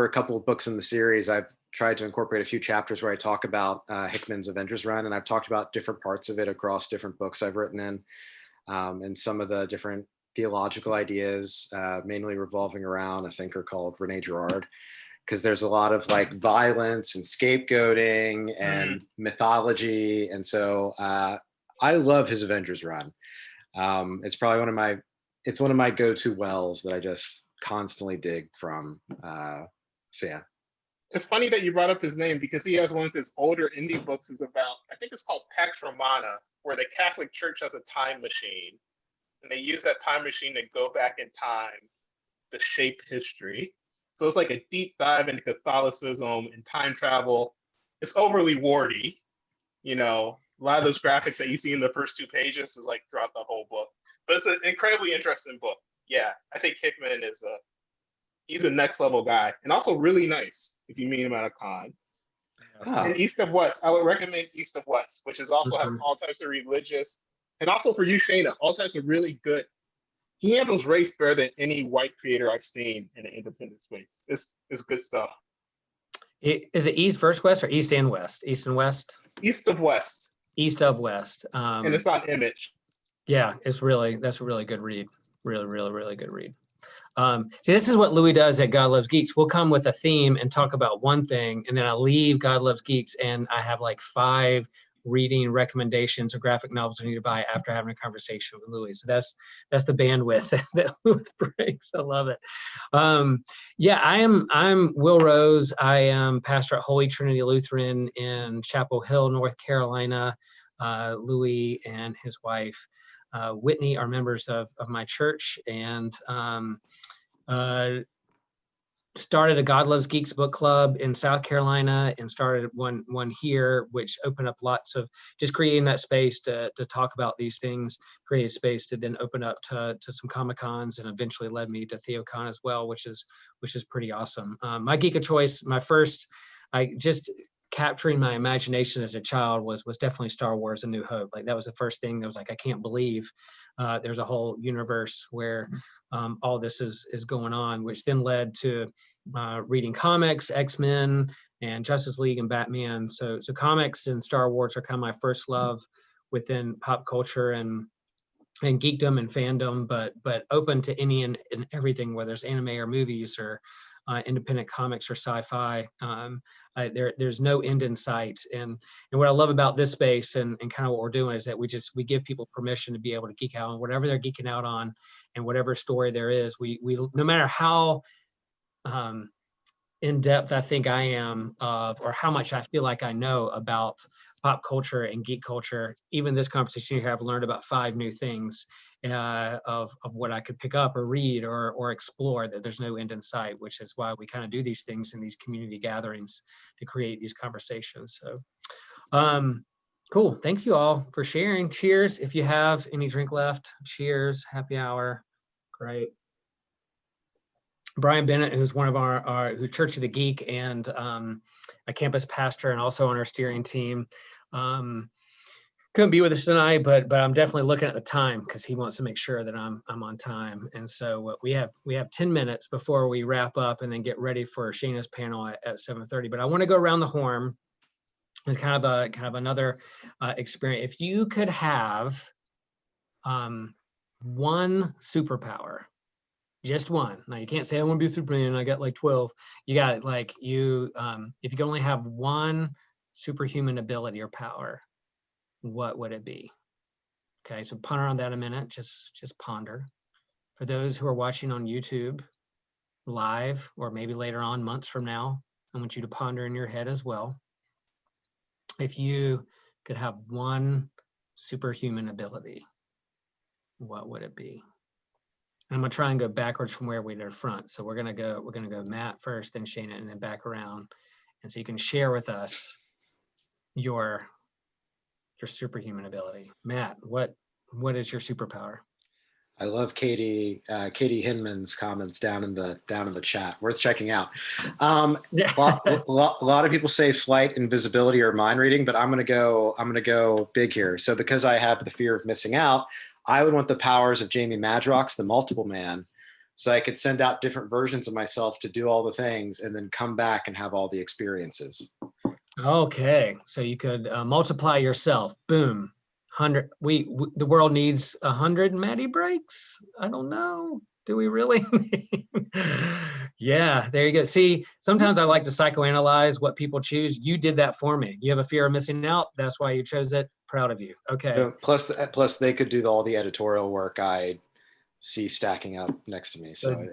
a couple of books in the series, I've tried to incorporate a few chapters where I talk about Hickman's Avengers run, and I've talked about different parts of it across different books I've written in, and some of the different theological ideas, mainly revolving around a thinker called Rene Girard, because there's a lot of like violence and scapegoating and mythology. And so I love his Avengers run. It's probably one of my go-to wells that I just constantly dig from. So yeah. It's funny that you brought up his name, because he has one of his older indie books is about, I think it's called Pax Romana, where the Catholic Church has a time machine. And they use that time machine to go back in time to shape history. So it's like a deep dive into Catholicism and time travel. It's overly wordy. You know, a lot of those graphics that you see in the first 2 pages is like throughout the whole book. But it's an incredibly interesting book. Yeah, I think Hickman he's a next level guy, and also really nice if you meet him at a con. And East of West, I would recommend East of West, which is also has all types of religious And also for you, Shayna, all types are really good. He handles race better than any white creator I've seen in an independent space. It's good stuff. Is it East versus West or East and West? East and West? East of West. East of West. And it's on Image. Yeah, that's a really good read. Really good read. See, this is what Louis does at God Loves Geeks. We'll come with a theme and talk about one thing, and then I'll leave God Loves Geeks, and I have like 5 reading recommendations or graphic novels I need to buy after having a conversation with Louis. So that's the bandwidth that Louis brings. I love it. Yeah, I'm Will Rose. I am pastor at Holy Trinity Lutheran in Chapel Hill, North Carolina. Louis and his wife Whitney are members of my church, and started a God Loves Geeks book club in South Carolina, and started one here, which opened up lots of just creating that space to talk about these things, create a space to then open up to some Comic-Cons, and eventually led me to TheoCon as well, which is pretty awesome. My geek of choice, capturing my imagination as a child was definitely Star Wars: A New Hope. Like that was the first thing that was like, I can't believe there's a whole universe where all this is going on, which then led to reading comics, X-Men and Justice League and Batman. So comics and Star Wars are kind of my first love within pop culture and geekdom and fandom, but open to any and everything, whether it's anime or movies or independent comics or sci-fi. There's no end in sight. And what I love about this space and kind of what we're doing is that we give people permission to be able to geek out on whatever they're geeking out on, and whatever story there is. We no matter how in depth I think I am of, or how much I feel like I know about pop culture and geek culture, even this conversation here, I've learned about 5 new things of what I could pick up or read or explore, that there's no end in sight, which is why we kind of do these things in these community gatherings to create these conversations. So cool. Thank you all for sharing. Cheers. If you have any drink left, cheers. Happy hour. Great. Brian Bennett, who's one of our who's Church of the Geek and a campus pastor and also on our steering team. Couldn't be with us tonight, but I'm definitely looking at the time because he wants to make sure that I'm on time. And so we have 10 minutes before we wrap up and then get ready for Shayna's panel at 7:30. But I want to go around the horn. It's kind of another experience. If you could have one superpower, just one. Now you can't say I want to be Superman. I got like 12. You got like if you can only have one superhuman ability or power, what would it be? Okay, so ponder on that a minute. Just ponder. For those who are watching on YouTube live, or maybe later on, months from now, I want you to ponder in your head as well. If you could have one superhuman ability, what would it be? I'm gonna try and go backwards from where we did front. So we're gonna go Matt first, then Shayna, and then back around. And so you can share with us your superhuman ability. Matt, what is your superpower? I love Katie Hinman's comments down in the chat. Worth checking out. A lot of people say flight, invisibility, or mind reading, but I'm gonna go big here. So because I have the fear of missing out, I would want the powers of Jamie Madrox, the Multiple Man, so I could send out different versions of myself to do all the things and then come back and have all the experiences. Okay, so you could multiply yourself. Boom, 100. The world needs 100 Maddie breaks. I don't know. Do we really? Yeah, there you go. See, sometimes I like to psychoanalyze what people choose. You did that for me. You have a fear of missing out. That's why you chose it. Proud of you. Okay. Plus they could do all the editorial work I see stacking up next to me. So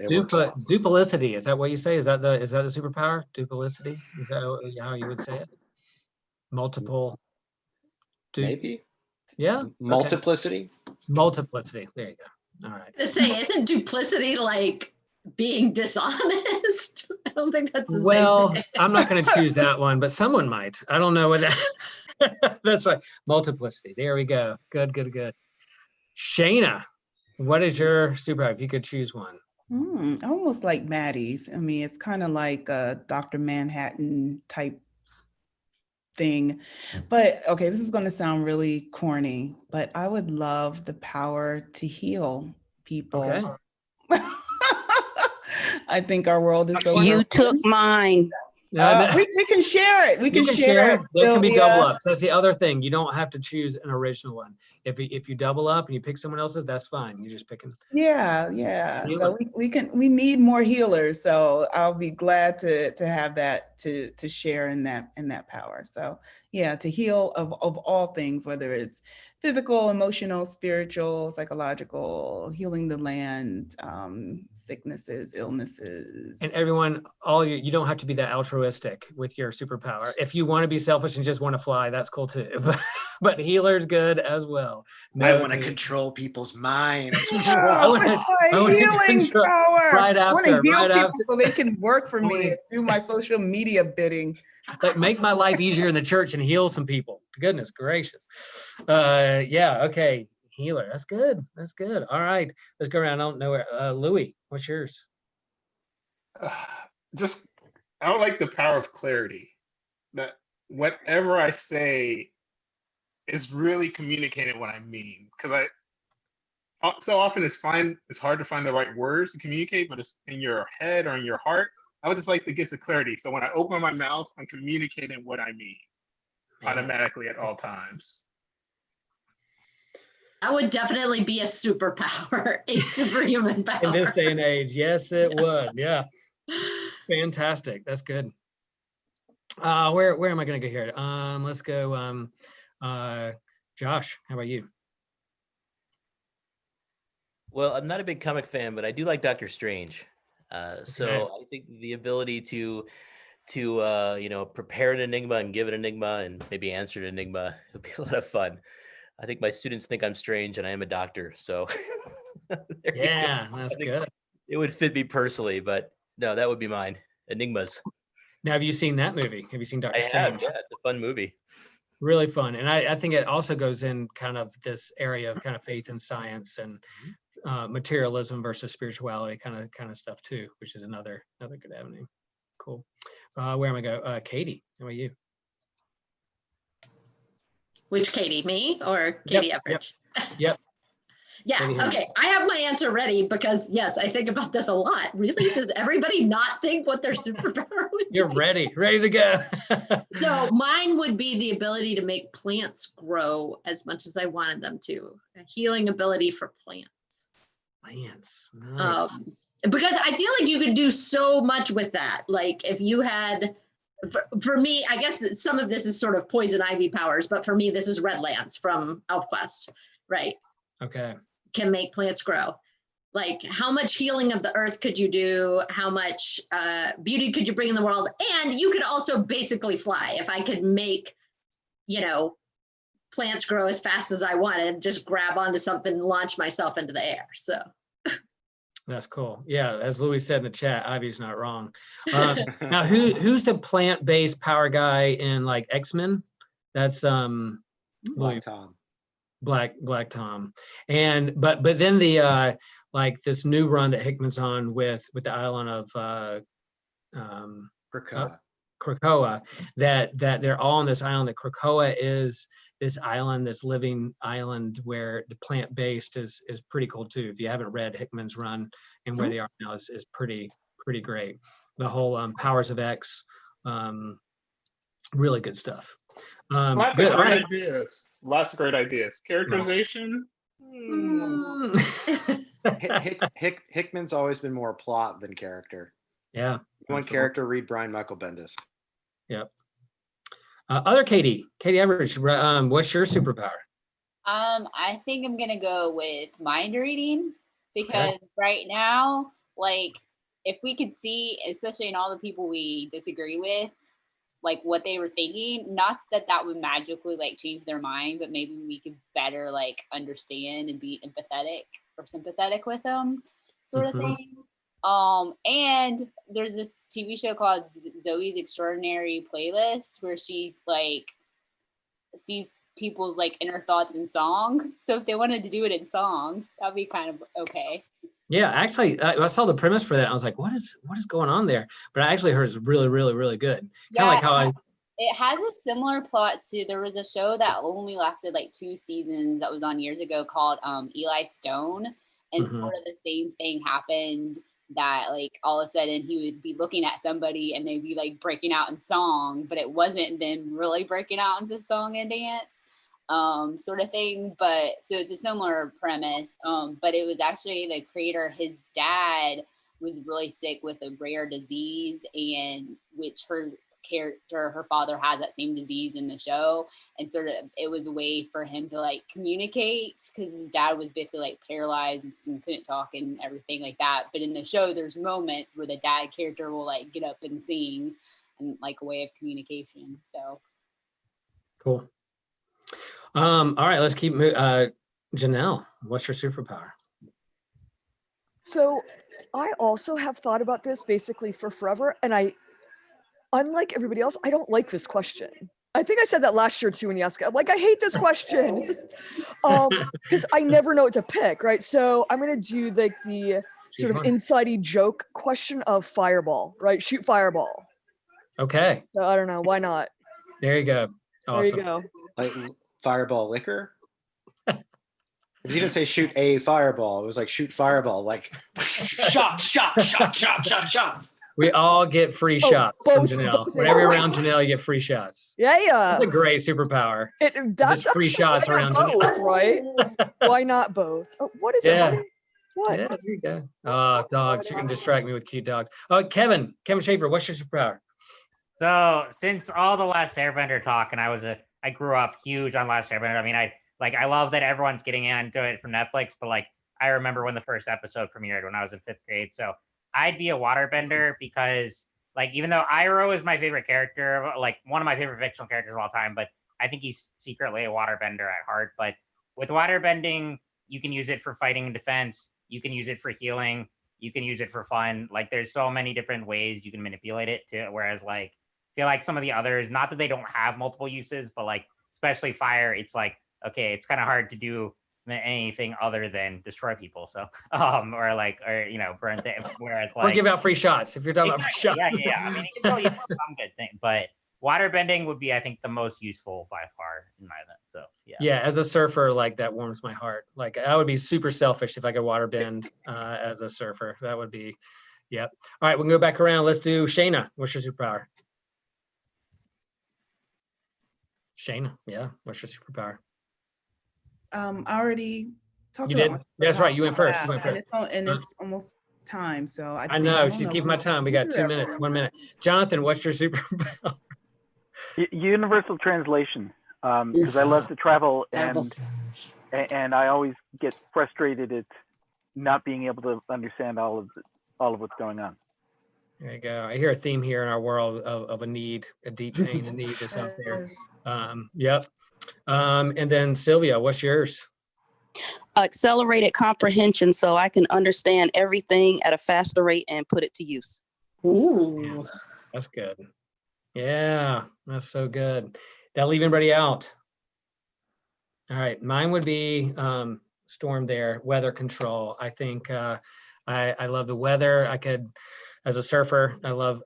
duplicity. Is that what you say? Is that the superpower? Duplicity? Is that how you would say it? Multiple. Maybe. Yeah. Multiplicity. Okay. Multiplicity. There you go. All right. To say, isn't duplicity like being dishonest? I don't think that's the same thing. I'm not going to choose that one, but someone might. I don't know what that. That's right. Multiplicity. There we go. Good. Shayna, what is your superpower if you could choose one? Almost like Maddie's. I mean, it's kind of like a Dr. Manhattan type thing. But okay, this is going to sound really corny, but I would love the power to heal people. Okay. I think our world is so You broken. took mine. We can share it. We can share it. There can be Sylvia. double ups. That's the other thing. You don't have to choose an original one. If you double up and you pick someone else's, that's fine. You're just picking. Yeah. So we need more healers. So I'll be glad to have that to share in that power. So yeah, to heal of all things, whether it's physical, emotional, spiritual, psychological, healing the land, sicknesses, illnesses. And everyone, you don't have to be that altruistic with your superpower. If you want to be selfish and just want to fly, that's cool too. But healer's good as well. I want to control people's minds. Healing power. Right I want to after, heal right people after. so they can work for me and do my social media bidding. Like make my life easier in the church and heal some people. Goodness gracious. Yeah, okay. Healer. That's good. That's good. All right. Let's go around. I don't know where. Louis, what's yours? I would like the power of clarity. That whatever I say is really communicating what I mean. Because so often it's hard to find the right words to communicate, but it's in your head or in your heart. I would just like the gift of clarity. So when I open my mouth, I'm communicating what I mean automatically at all times. That would definitely be a superpower, a superhuman power. In this day and age, yes, it would. Yeah. Fantastic. That's good. Where am I going to go here? Let's go. Josh, how about you? Well, I'm not a big comic fan, but I do like Doctor Strange. So I think the ability to prepare an enigma and give an enigma and maybe answer an enigma would be a lot of fun. I think my students think I'm strange and I am a doctor. So yeah, that's good. It would fit me personally, but no, that would be mine. Enigmas. Now, have you seen that movie? Have you seen Doctor Strange? Yeah, it's a fun movie. Really fun. And I think it also goes in kind of this area of kind of faith and science and materialism versus spirituality kind of stuff too, which is another good avenue. Cool. Where am I go? Katie, how about you? Which Katie, me or Katie Everidge? Yep. Yeah, okay. I have my answer ready because yes, I think about this a lot. Really? Does everybody not think what their superpower would be? You're ready to go. So mine would be the ability to make plants grow as much as I wanted them to. A healing ability for plants. Plants, nice. Because I feel like you could do so much with that. Like if you had, for me, I guess that some of this is sort of poison ivy powers, but for me, this is Red Lance from ElfQuest, right? Okay. Can make plants grow. Like how much healing of the earth could you do? How much beauty could you bring in the world? And you could also basically fly. If I could make, plants grow as fast as I wanted, just grab onto something and launch myself into the air. So. That's cool. Yeah, as Louis said in the chat, Ivy's not wrong. Now, who's the plant-based power guy in like X-Men? That's Black Tom. Black Tom. And but then the like this new run that Hickman's on with the island of Krakoa, that they're all on this island. That Krakoa is this island, this living island where the plant-based is pretty cool too. If you haven't read Hickman's run and where they are now is pretty great. The whole Powers of X, really good stuff. Lots of great ideas. Lots of great ideas. Characterization. Hickman's always been more plot than character. Yeah. One character, read Brian Michael Bendis. Yep. Other Katie Everidge, what's your superpower? I think I'm gonna go with mind reading because right now, like, if we could see, especially in all the people we disagree with, like what they were thinking, not that would magically like change their mind, but maybe we could better like understand and be empathetic or sympathetic with them, sort of thing. And there's this TV show called Zoe's Extraordinary Playlist where she's like sees people's like inner thoughts in song. So if they wanted to do it in song, that'd be kind of okay. Yeah, actually, I saw the premise for that. I was like, what is going on there? But I actually heard it's really, really, really good. Yeah. Kind of like It has a similar plot to, there was a show that only lasted like 2 seasons that was on years ago called Eli Stone, and sort of the same thing happened, that like all of a sudden he would be looking at somebody and they'd be like breaking out in song, but it wasn't them really breaking out into song and dance sort of thing. But so it's a similar premise, but it was actually the creator, his dad was really sick with a rare disease, and which her father has that same disease in the show, and sort of it was a way for him to like communicate, because his dad was basically like paralyzed and couldn't talk and everything like that. But in the show there's moments where the dad character will like get up and sing, and like a way of communication. So cool. All right, let's keep moving. Janelle, what's your superpower? So I also have thought about this basically for forever, and unlike everybody else, I don't like this question. I think I said that last year too when you asked it. I'm like, I hate this question. It's just, because I never know what to pick, right? So I'm gonna do like the sort of inside-y joke question of fireball, right? Shoot fireball. Okay. So I don't know, why not? There you go. Awesome. There you go. Like fireball liquor. It didn't say shoot a fireball. It was like shoot fireball, like shots. We all get free shots from Janelle. Whenever you're around Janelle, you get free shots. Yeah. That's a great superpower. That's free shots around both, right? Why not both? Oh, what is it, buddy? What? Yeah, there you go. Dogs. You can distract me with cute dogs. Kevin Schaefer, what's your superpower? So since all the Last Airbender talk, and I grew up huge on Last Airbender. I mean, I love that everyone's getting into it from Netflix, but like I remember when the first episode premiered when I was in 5th grade. So I'd be a waterbender, because like, even though Iroh is my favorite character, like one of my favorite fictional characters of all time, but I think he's secretly a waterbender at heart. But with waterbending, you can use it for fighting and defense. You can use it for healing. You can use it for fun. Like there's so many different ways you can manipulate it to, whereas like, I feel like some of the others, not that they don't have multiple uses, but like, especially fire, it's like, okay, it's kind of hard to do anything other than destroy people. So, or you know, burn things. Where it's like, or give out free shots if you're talking about free shots. Yeah. I mean, it can totally some good thing, but waterbending would be, I think, the most useful by far in my event. So yeah. Yeah, as a surfer, like that warms my heart. Like I would be super selfish if I could waterbend as a surfer. That would be, yep. All right, we can go back around. Let's do Shayna. What's your superpower? Shayna, yeah. What's your superpower? I already talked you about did? That's right. You went first. You went first. And it's almost time. So I know she's keeping my time. We got 2 minutes, 1 minute. Jonathan, what's your superpower? Universal translation. Because I love to travel, and I always get frustrated at not being able to understand all of what's going on. There you go. I hear a theme here in our world of a need, a deep pain, a need that's out there. Yep. And then Sylvia, what's yours? Accelerated comprehension, so I can understand everything at a faster rate and put it to use. Ooh. That's good. Yeah, that's so good. Did I leave anybody out? All right, mine would be Storm there, weather control. I think I love the weather. I could, as a surfer, I love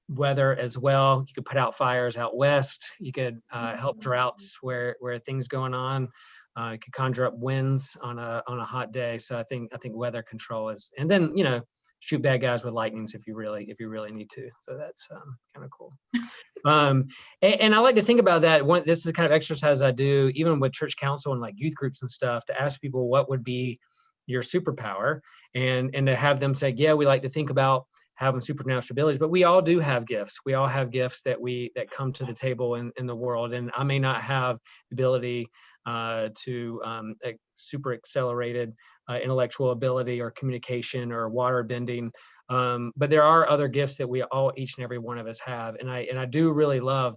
weather as well. You could put out fires out west. You could help droughts where things going on. You could conjure up winds on a hot day. So I think weather control is, and then shoot bad guys with lightnings if you really need to. So that's kind of cool. And I like to think about that. This is the kind of exercise I do even with church council and like youth groups and stuff, to ask people what would be your superpower, and to have them say, yeah, we like to think about having supernatural abilities, but we all do have gifts. We all have gifts that come to the table in the world. And I may not have the ability to super accelerated intellectual ability or communication or water bending. But there are other gifts that each and every one of us have. And I do really love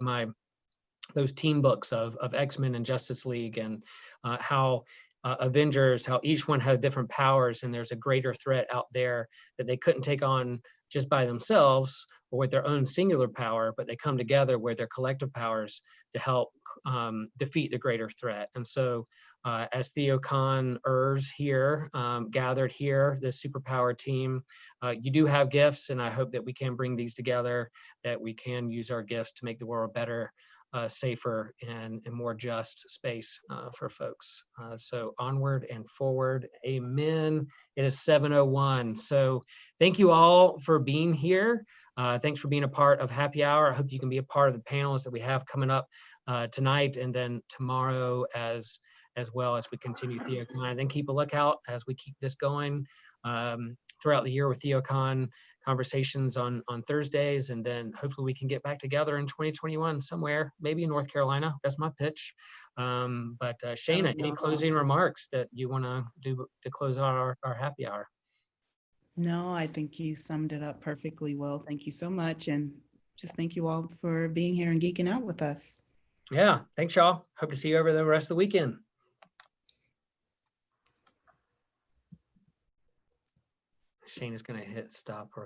those team books of X-Men and Justice League, and how Avengers, how each one has different powers, and there's a greater threat out there that they couldn't take on just by themselves or with their own singular power, but they come together with their collective powers to help defeat the greater threat. And so as TheoCon-ers here, gathered here, this superpower team. You do have gifts, and I hope that we can bring these together, that we can use our gifts to make the world better, safer, and more just space for folks. So onward and forward. Amen. It is 7:01. So thank you all for being here. Thanks for being a part of Happy Hour. I hope you can be a part of the panels that we have coming up tonight and then tomorrow as well as we continue TheoCon. And then keep a lookout as we keep this going throughout the year with TheoCon conversations on Thursdays. And then hopefully we can get back together in 2021 somewhere, maybe in North Carolina. That's my pitch. But Shayna, any closing remarks that you want to do to close out our happy hour? No, I think you summed it up perfectly well. Thank you so much. And just thank you all for being here and geeking out with us. Yeah, thanks y'all. Hope to see you over the rest of the weekend. Shane is going to hit stop.